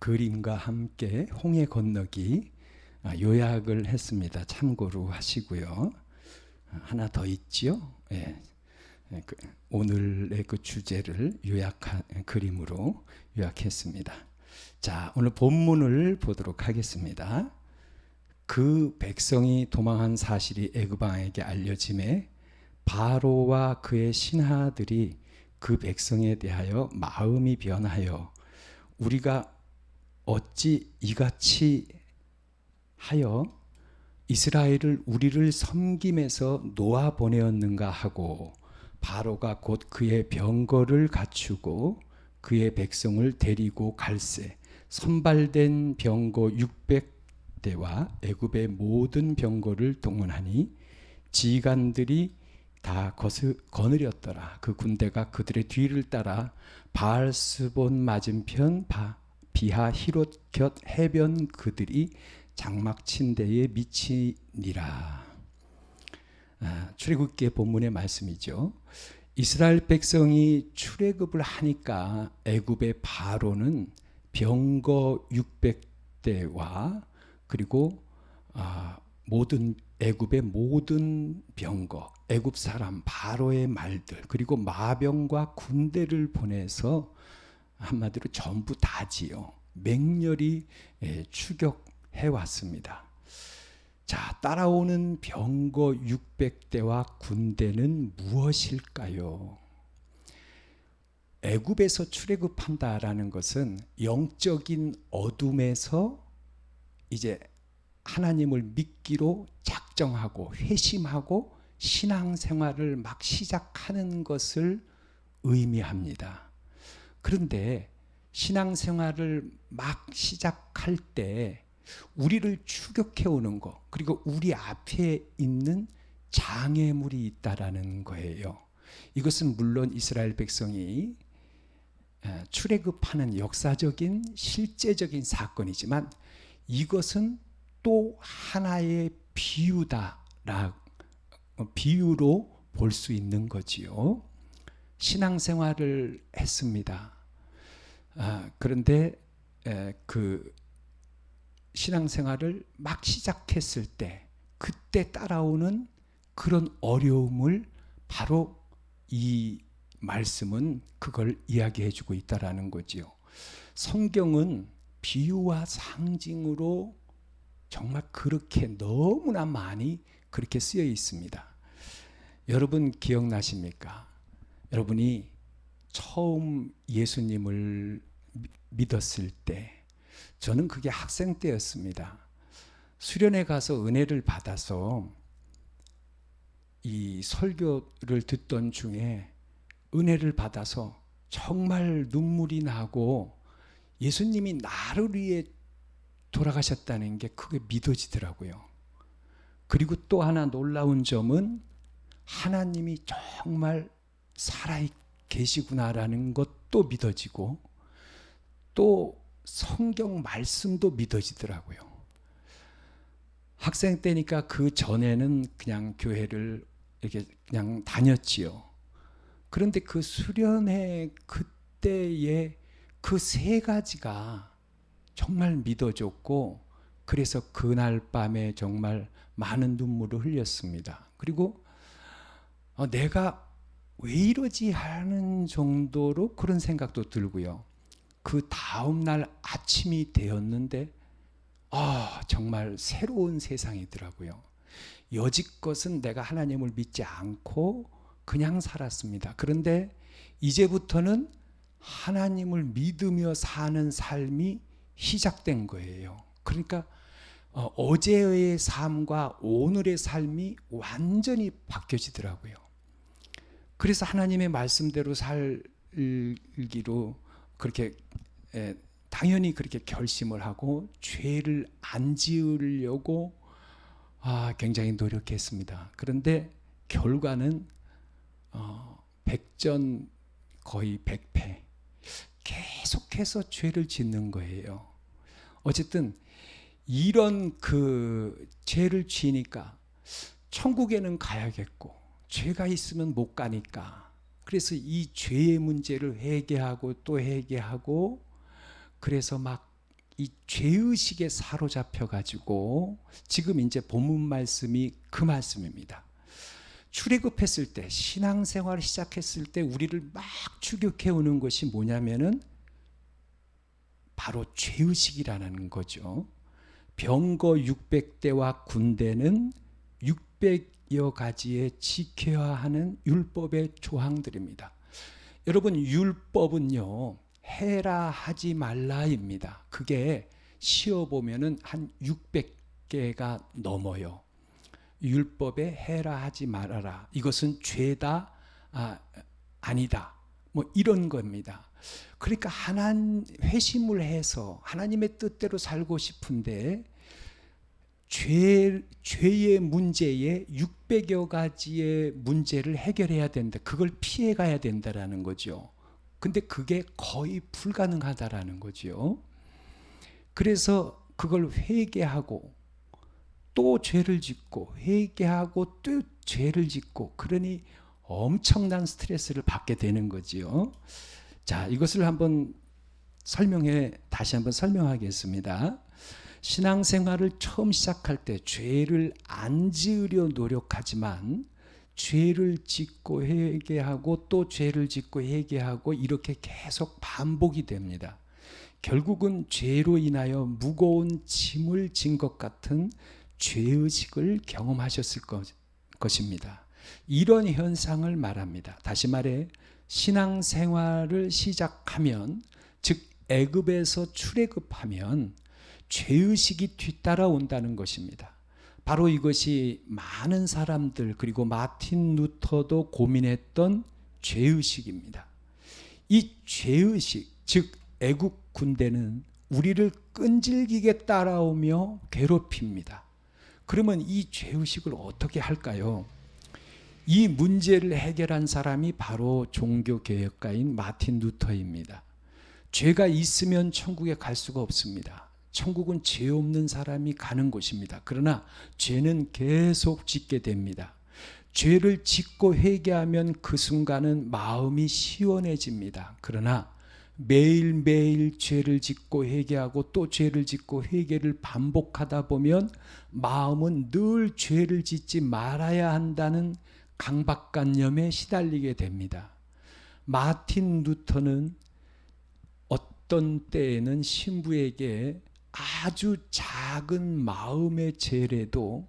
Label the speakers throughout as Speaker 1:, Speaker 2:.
Speaker 1: 그림과 함께 홍해 건너기 요약을 했습니다. 참고로 하시고요. 하나 더 있지요. 예. 오늘의 그 주제를 요약한 그림으로 요약했습니다. 자, 오늘 본문을 보도록 하겠습니다. 그 백성이 도망한 사실이 애굽 왕에게 알려짐에 바로와 그의 신하들이 그 백성에 대하여 마음이 변하여 우리가 어찌 이같이 하여 이스라엘을 우리를 섬김에서 놓아 보내었는가 하고 바로가 곧 그의 병거를 갖추고 그의 백성을 데리고 갈새 선발된 병거 600대와 애굽의 모든 병거를 동원하니 지간들이 다 거느렸더라. 그 군대가 그들의 뒤를 따라 바알스본 맞은편 비하 히롯 곁 해변 그들이 장막 침대에 미치니라. 출애굽기의 본문의 말씀이죠. 이스라엘 백성이 출애굽을 하니까 애굽의 바로는 병거 600대와 그리고 모든 애굽의 모든 병거, 애굽 사람 바로의 말들, 그리고 마병과 군대를 보내서 한마디로 전부 다지요. 맹렬히 추격해 왔습니다. 자, 따라오는 병거 600대와 군대는 무엇일까요? 애굽에서 출애굽한다라는 것은 영적인 어둠에서 이제 하나님을 믿기로 작정하고 회심하고 신앙생활을 막 시작하는 것을 의미합니다. 그런데 신앙생활을 막 시작할 때 우리를 추격해 오는 것, 그리고 우리 앞에 있는 장애물이 있다라는 거예요. 이것은 물론 이스라엘 백성이 출애굽하는 역사적인 실제적인 사건이지만 이것은 또 하나의 비유로 볼 수 있는 거지요. 신앙생활을 했습니다. 그런데 그 신앙생활을 막 시작했을 때 그때 따라오는 그런 어려움을 바로 이 말씀은 그걸 이야기해 주고 있다라는 거지요. 성경은 비유와 상징으로 정말 그렇게 너무나 많이 그렇게 쓰여 있습니다. 여러분 기억나십니까? 여러분이 처음 예수님을 믿었을 때, 저는 그게 학생 때였습니다. 수련회 가서 은혜를 받아서 이 설교를 듣던 중에 은혜를 받아서 정말 눈물이 나고 예수님이 나를 위해 돌아가셨다는 게 그게 믿어지더라고요. 그리고 또 하나 놀라운 점은 하나님이 정말 살아 계시구나라는 것도 믿어지고 또 성경 말씀도 믿어지더라고요. 학생 때니까 그 전에는 그냥 교회를 이렇게 그냥 다녔지요. 그런데 그 수련회 그때의 그 세 가지가 정말 믿어졌고 그래서 그날 밤에 정말 많은 눈물을 흘렸습니다. 그리고 내가 왜 이러지 하는 정도로 그런 생각도 들고요. 그 다음날 아침이 되었는데 정말 새로운 세상이더라고요. 여지껏은 내가 하나님을 믿지 않고 그냥 살았습니다. 그런데 이제부터는 하나님을 믿으며 사는 삶이 시작된 거예요. 그러니까 어제의 삶과 오늘의 삶이 완전히 바뀌어지더라고요. 그래서 하나님의 말씀대로 살기로 그렇게 당연히 그렇게 결심을 하고 죄를 안 지으려고 굉장히 노력했습니다. 그런데 결과는 백전 거의 백패. 계속해서 죄를 짓는 거예요. 어쨌든 이런 그 죄를 지니까 천국에는 가야겠고 죄가 있으면 못 가니까 그래서 이 죄의 문제를 회개하고 또 회개하고 그래서 막 이 죄의식에 사로잡혀 가지고 지금 이제 본문 말씀이 그 말씀입니다. 출애굽했을 때, 신앙생활을 시작했을 때 우리를 막 추격해 오는 것이 뭐냐면은 바로 죄의식이라는 거죠. 병거 600대와 군대는 600여 가지의 지켜야 하는 율법의 조항들입니다. 여러분, 율법은요, 해라 하지 말라입니다. 그게 쉬어보면은 한 600개가 넘어요. 율법에 해라 하지 말아라, 이것은 죄다, 아니다, 뭐 이런 겁니다. 그러니까 회심을 해서 하나님의 뜻대로 살고 싶은데 죄의 문제에 600여 가지의 문제를 해결해야 된다. 그걸 피해 가야 된다라는 거죠. 근데 그게 거의 불가능하다라는 거죠. 그래서 그걸 회개하고 또 죄를 짓고 회개하고 또 죄를 짓고, 그러니 엄청난 스트레스를 받게 되는 거지요. 자, 이것을 다시 한번 설명하겠습니다. 신앙생활을 처음 시작할 때 죄를 안 지으려 노력하지만 죄를 짓고 회개하고 또 죄를 짓고 회개하고 이렇게 계속 반복이 됩니다. 결국은 죄로 인하여 무거운 짐을 진 것 같은 죄의식을 경험하셨을 것입니다. 이런 현상을 말합니다. 다시 말해 신앙생활을 시작하면, 즉 애굽에서 출애굽하면 죄의식이 뒤따라온다는 것입니다. 바로 이것이 많은 사람들, 그리고 마틴 루터도 고민했던 죄의식입니다. 이 죄의식, 즉 애국 군대는 우리를 끈질기게 따라오며 괴롭힙니다. 그러면 이 죄의식을 어떻게 할까요? 이 문제를 해결한 사람이 바로 종교개혁가인 마틴 루터입니다. 죄가 있으면 천국에 갈 수가 없습니다. 천국은 죄 없는 사람이 가는 곳입니다. 그러나 죄는 계속 짓게 됩니다. 죄를 짓고 회개하면 그 순간은 마음이 시원해집니다. 그러나 매일매일 죄를 짓고 회개하고 또 죄를 짓고 회개를 반복하다 보면 마음은 늘 죄를 짓지 말아야 한다는 강박관념에 시달리게 됩니다. 마틴 루터는 어떤 때에는 신부에게 아주 작은 마음의 죄라도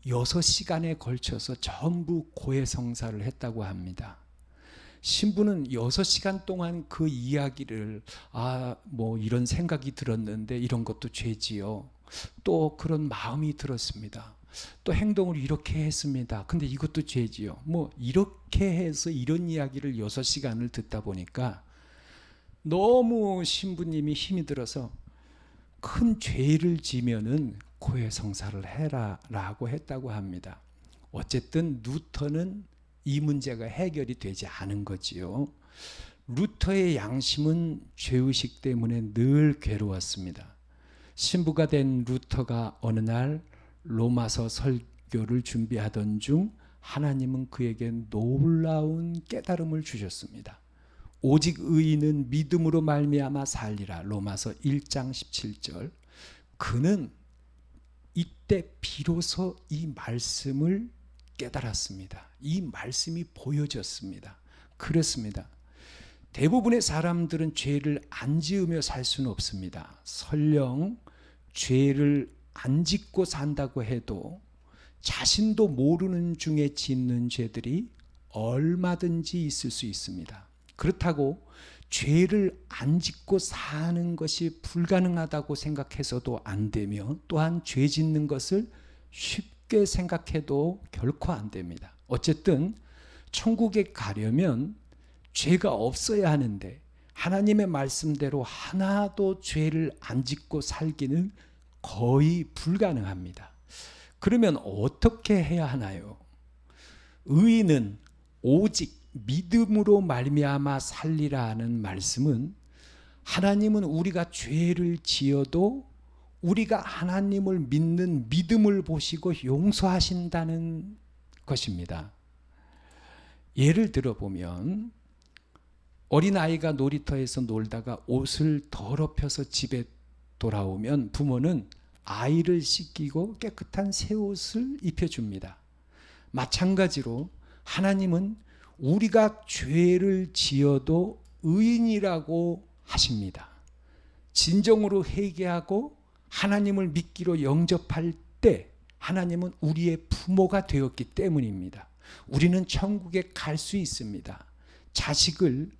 Speaker 1: 6시간에 걸쳐서 전부 고해성사를 했다고 합니다. 신부는 6시간 동안 그 이야기를 뭐 이런 생각이 들었는데 이런 것도 죄지요. 또 그런 마음이 들었습니다. 또 행동을 이렇게 했습니다. 근데 이것도 죄지요. 뭐 이렇게 해서 이런 이야기를 6시간을 듣다 보니까 너무 신부님이 힘이 들어서 큰 죄를 지면은 고해성사를 해라 라고 했다고 합니다. 어쨌든 루터는 이 문제가 해결이 되지 않은 거지요. 루터의 양심은 죄의식 때문에 늘 괴로웠습니다. 신부가 된 루터가 어느 날 로마서 설교를 준비하던 중 하나님은 그에게 놀라운 깨달음을 주셨습니다. 오직 의인은 믿음으로 말미암아 살리라. 로마서 1장 17절. 그는 이때 비로소 이 말씀을 깨달았습니다. 이 말씀이 보여졌습니다. 그렇습니다. 대부분의 사람들은 죄를 안 지으며 살 수는 없습니다. 설령 죄를 안 짓고 산다고 해도 자신도 모르는 중에 짓는 죄들이 얼마든지 있을 수 있습니다. 그렇다고 죄를 안 짓고 사는 것이 불가능하다고 생각해서도 안 되며, 또한 죄 짓는 것을 쉽게 생각해도 결코 안 됩니다. 어쨌든 천국에 가려면 죄가 없어야 하는데 하나님의 말씀대로 하나도 죄를 안 짓고 살기는 거의 불가능합니다. 그러면 어떻게 해야 하나요? 의인은 오직 믿음으로 말미암아 살리라는 말씀은, 하나님은 우리가 죄를 지어도 우리가 하나님을 믿는 믿음을 보시고 용서하신다는 것입니다. 예를 들어보면 어린아이가 놀이터에서 놀다가 옷을 더럽혀서 집에 돌아오면 부모는 아이를 씻기고 깨끗한 새 옷을 입혀줍니다. 마찬가지로 하나님은 우리가 죄를 지어도 의인이라고 하십니다. 진정으로 회개하고 하나님을 믿기로 영접할 때 하나님은 우리의 부모가 되었기 때문입니다. 우리는 천국에 갈 수 있습니다. 자식을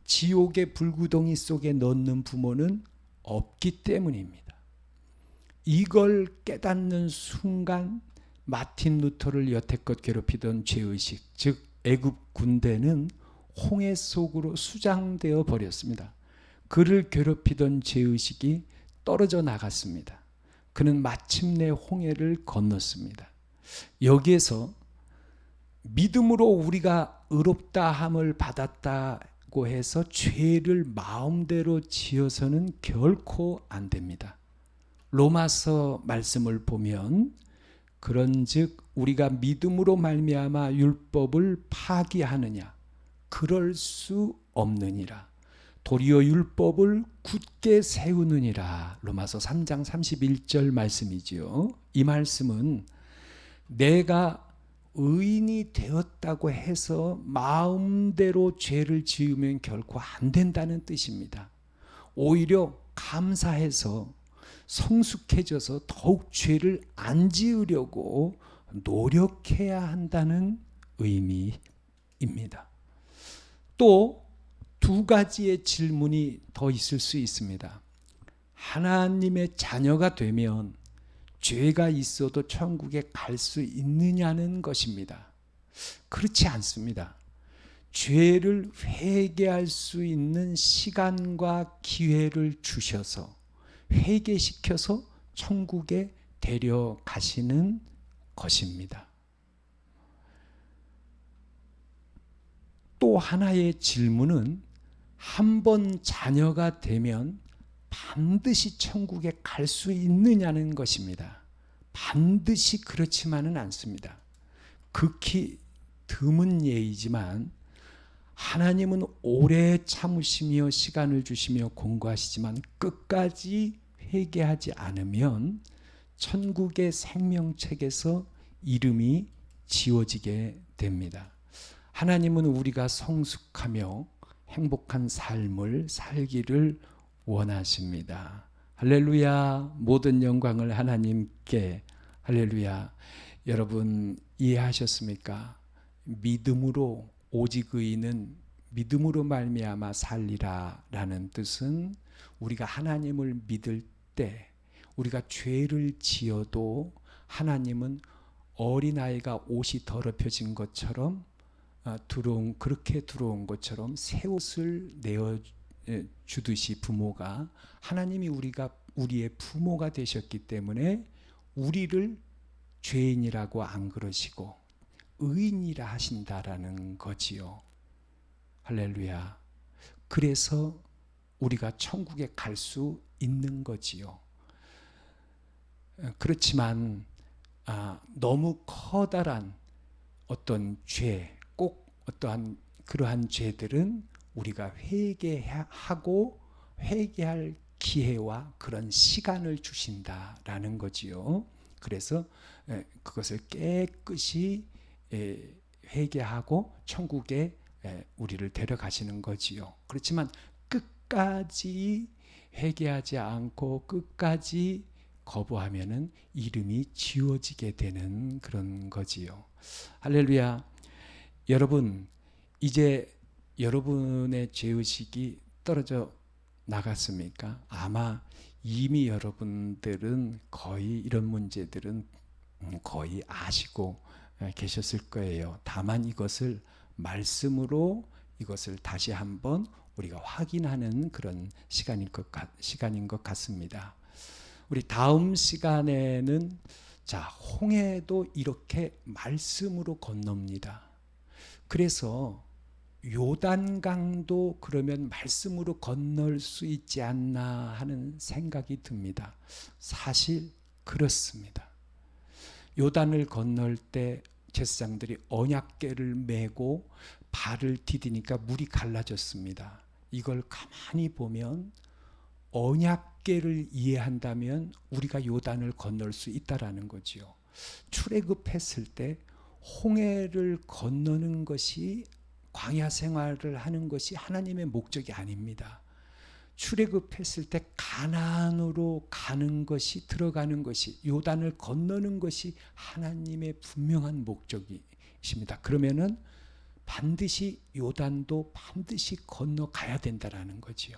Speaker 1: 지옥의 불구덩이 속에 넣는 부모는 없기 때문입니다. 이걸 깨닫는 순간 마틴 루터를 여태껏 괴롭히던 죄의식, 즉 애굽 군대는 홍해 속으로 수장되어 버렸습니다. 그를 괴롭히던 죄의식이 떨어져 나갔습니다. 그는 마침내 홍해를 건넜습니다. 여기에서 믿음으로 우리가 의롭다함을 받았다고 해서 죄를 마음대로 지어서는 결코 안 됩니다. 로마서 말씀을 보면 그런즉 우리가 믿음으로 말미암아 율법을 파기하느냐, 그럴 수 없느니라. 도리어 율법을 굳게 세우느니라. 로마서 3장 31절 말씀이지요. 이 말씀은 내가 의인이 되었다고 해서 마음대로 죄를 지으면 결코 안 된다는 뜻입니다. 오히려 감사해서 성숙해져서 더욱 죄를 안 지으려고 노력해야 한다는 의미입니다. 또 두 가지의 질문이 더 있을 수 있습니다. 하나님의 자녀가 되면 죄가 있어도 천국에 갈 수 있느냐는 것입니다. 그렇지 않습니다. 죄를 회개할 수 있는 시간과 기회를 주셔서 회개시켜서 천국에 데려가시는 것입니다. 또 하나의 질문은 한 번 자녀가 되면 반드시 천국에 갈 수 있느냐는 것입니다. 반드시 그렇지만은 않습니다. 극히 드문 예이지만 하나님은 오래 참으시며 시간을 주시며 공고하시지만 끝까지 회개하지 않으면 천국의 생명책에서 이름이 지워지게 됩니다. 하나님은 우리가 성숙하며 행복한 삶을 살기를 원하십니다. 할렐루야. 모든 영광을 하나님께. 할렐루야. 여러분 이해하셨습니까? 믿음으로, 오직 의인은 믿음으로 말미암아 살리라 라는 뜻은 우리가 하나님을 믿을 때 우리가 죄를 지어도 하나님은 어린아이가 옷이 더럽혀진 것처럼 그렇게 들어온 것처럼 새 옷을 내어 주듯이 부모가, 하나님이 우리의 부모가 되셨기 때문에 우리를 죄인이라고 안 그러시고 의인이라 하신다라는 거지요. 할렐루야. 그래서 우리가 천국에 갈 수 있는 거지요. 그렇지만 너무 커다란 어떤 죄, 꼭 어떠한 그러한 죄들은 우리가 회개하고 회개할 기회와 그런 시간을 주신다라는 거지요. 그래서 그것을 깨끗이 회개하고 천국에 우리를 데려가시는 거지요. 그렇지만 끝까지 회개하지 않고 끝까지 거부하면은 이름이 지워지게 되는 그런 거지요. 할렐루야. 여러분, 이제 여러분의 죄의식이 떨어져 나갔습니까? 아마 이미 여러분들은 거의 이런 문제들은 거의 아시고 계셨을 거예요. 다만 이것을 말씀으로 이것을 다시 한번 우리가 확인하는 그런 시간인 것 같습니다. 우리 다음 시간에는 홍해도 이렇게 말씀으로 건넙니다. 그래서 요단강도 그러면 말씀으로 건널 수 있지 않나 하는 생각이 듭니다. 사실 그렇습니다. 요단을 건널 때 제사장들이 언약궤를 메고 발을 디디니까 물이 갈라졌습니다. 이걸 가만히 보면 언약궤를 이해한다면 우리가 요단을 건널 수 있다라는 거지요. 출애굽했을 때 홍해를 건너는 것이, 광야 생활을 하는 것이 하나님의 목적이 아닙니다. 출애굽했을 때 가나안으로 가는 것이, 들어가는 것이, 요단을 건너는 것이 하나님의 분명한 목적이십니다. 그러면은 반드시 요단도 반드시 건너가야 된다라는 거지요.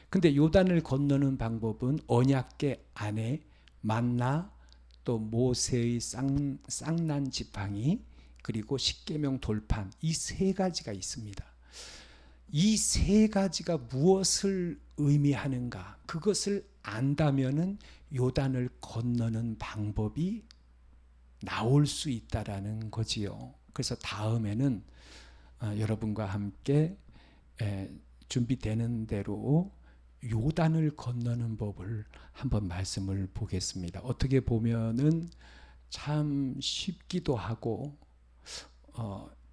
Speaker 1: 근데 요단을 건너는 방법은 언약궤 안에 만나, 또 모세의 쌍난 지팡이, 그리고 십계명 돌판, 이 세 가지가 있습니다. 이 세 가지가 무엇을 의미하는가, 그것을 안다면은 요단을 건너는 방법이 나올 수 있다라는 거지요. 그래서 다음에는 여러분과 함께 준비되는 대로 요단을 건너는 법을 한번 말씀을 보겠습니다. 어떻게 보면은 참 쉽기도 하고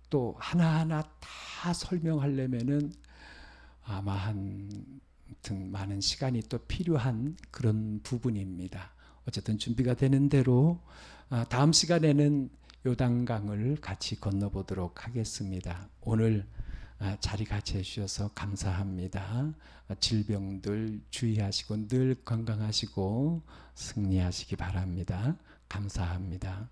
Speaker 1: 또 하나하나 다 설명하려면은 아마 하여튼 많은 시간이 또 필요한 그런 부분입니다. 어쨌든 준비가 되는 대로 다음 시간에는 요단강을 같이 건너보도록 하겠습니다. 오늘 자리 같이 해주셔서 감사합니다. 질병들 주의하시고 늘 건강하시고 승리하시기 바랍니다. 감사합니다.